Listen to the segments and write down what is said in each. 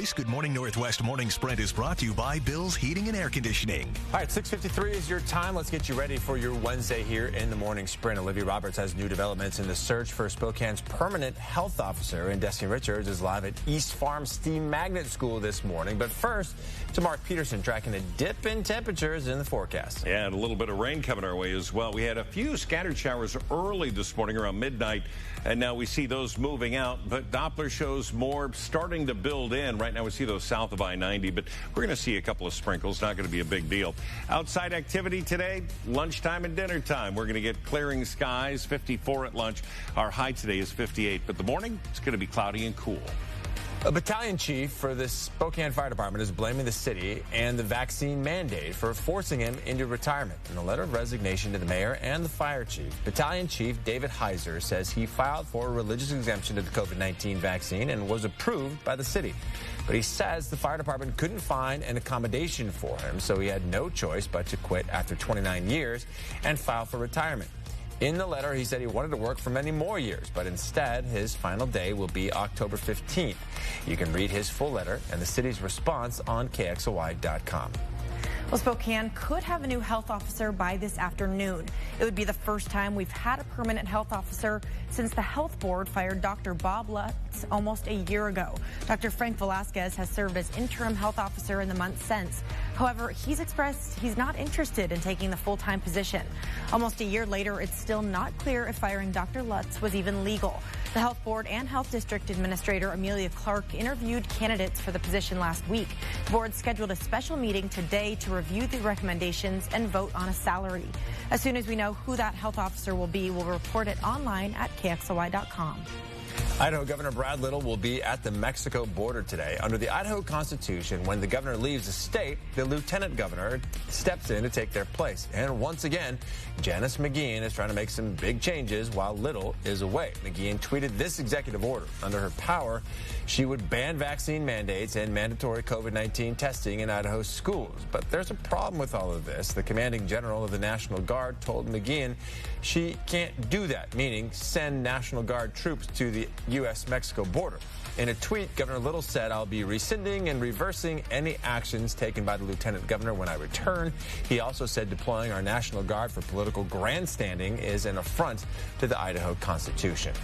This Good Morning Northwest morning sprint is brought to you by Bill's Heating and Air Conditioning. All right, 6:53 is your time. Let's get you ready for your Wednesday here in the morning sprint. Olivia Roberts has new developments in the search for Spokane's permanent health officer, and Destiny Richards is live at East Farm Steam Magnet School this morning. But first, to Mark Peterson tracking a dip in temperatures in the forecast. Yeah, and a little bit of rain coming our way as well. We had a few scattered showers early this morning around midnight, and now we see those moving out. But Doppler shows more starting to build in. Right now we see those south of I-90, but we're going to see a couple of sprinkles. Not going to be a big deal. Outside activity today, lunchtime and dinner time. We're going to get clearing skies, 54 at lunch. Our high today is 58, but the morning it's going to be cloudy and cool. A battalion chief for the Spokane Fire Department is blaming the city and the vaccine mandate for forcing him into retirement. In a letter of resignation to the mayor and the fire chief, Battalion Chief David Heiser says he filed for a religious exemption to the COVID-19 vaccine and was approved by the city. But he says the fire department couldn't find an accommodation for him, so he had no choice but to quit after 29 years and file for retirement. In the letter, he said he wanted to work for many more years, but instead, his final day will be October 15th. You can read his full letter and the city's response on KXLY.com. Well, Spokane could have a new health officer by this afternoon. It would be the first time we've had a permanent health officer since the health board fired Dr. Bob Lutz almost a year ago. Dr. Frank Velasquez has served as interim health officer in the months since. However, he's expressed he's not interested in taking the full-time position. Almost a year later, it's still not clear if firing Dr. Lutz was even legal. The health board and health district administrator Amelia Clark interviewed candidates for the position last week. The board scheduled a special meeting today to review the recommendations and vote on a salary. As soon as we know who that health officer will be, we'll report it online at KXLY.com. Idaho Governor Brad Little will be at the Mexico border today. Under the Idaho Constitution, when the governor leaves the state, the lieutenant governor steps in to take their place. And once again, Janice McGeehan is trying to make some big changes while Little is away. McGeehan tweeted this executive order. Under her power, she would ban vaccine mandates and mandatory COVID-19 testing in Idaho schools. But there's a problem with all of this. The commanding general of the National Guard told McGeehan she can't do that, meaning send National Guard troops to the U.S.-Mexico border. In a tweet, Governor Little said, "I'll be rescinding and reversing any actions taken by the lieutenant governor when I return." He also said deploying our National Guard for political grandstanding is an affront to the Idaho Constitution.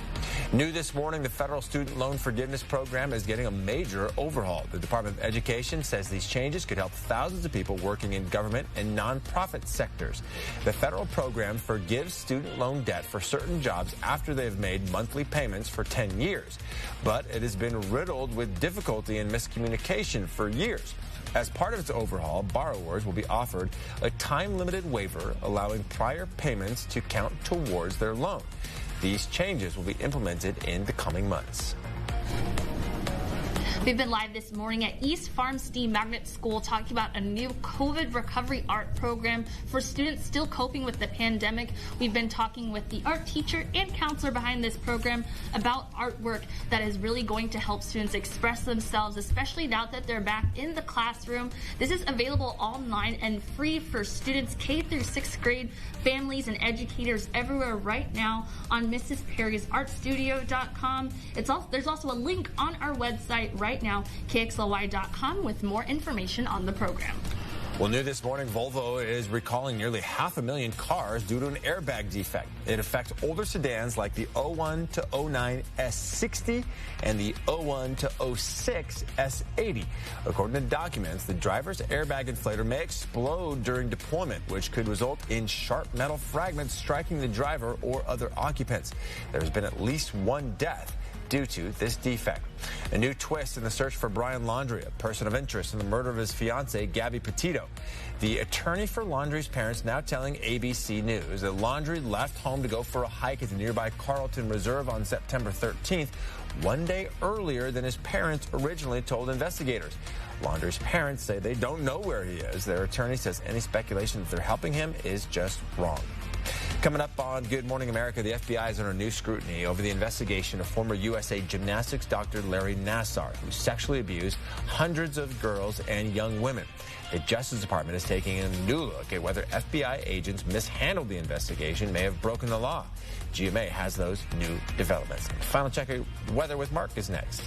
New this morning, the federal student loan forgiveness program is getting a major overhaul. The Department of Education says these changes could help thousands of people working in government and nonprofit sectors. The federal program forgives student loan debt for certain jobs after they have made monthly payments for 10 years. But it has been riddled with difficulty and miscommunication for years. As part of its overhaul, borrowers will be offered a time-limited waiver allowing prior payments to count towards their loan. These changes will be implemented in the coming months. We've been live this morning at East Farm Steam Magnet School talking about a new COVID recovery art program for students still coping with the pandemic. We've been talking with the art teacher and counselor behind this program about artwork that is really going to help students express themselves, especially now that they're back in the classroom. This is available online and free for students K through 6th grade, families and educators everywhere right now on Mrs. Perry's artstudio.com. There's also a link on our website right now, KXLY.com, with more information on the program. Well, new this morning, Volvo is recalling nearly 500,000 cars due to an airbag defect. It affects older sedans like the 01 to 09 S60 and the 01 to 06 S80. According to documents, the driver's airbag inflator may explode during deployment, which could result in sharp metal fragments striking the driver or other occupants. There's been at least one death due to this defect. A new twist in the search for Brian Laundrie, a person of interest in the murder of his fiancée, Gabby Petito. The attorney for Laundrie's parents now telling ABC News that Laundrie left home to go for a hike at the nearby Carlton Reserve on September 13th, one day earlier than his parents originally told investigators. Laundrie's parents say they don't know where he is. Their attorney says any speculation that they're helping him is just wrong. Coming up on Good Morning America, the FBI is under new scrutiny over the investigation of former USA Gymnastics Dr. Larry Nassar, who sexually abused hundreds of girls and young women. The Justice Department is taking a new look at whether FBI agents mishandled the investigation, may have broken the law. GMA has those new developments. Final check of weather with Mark is next.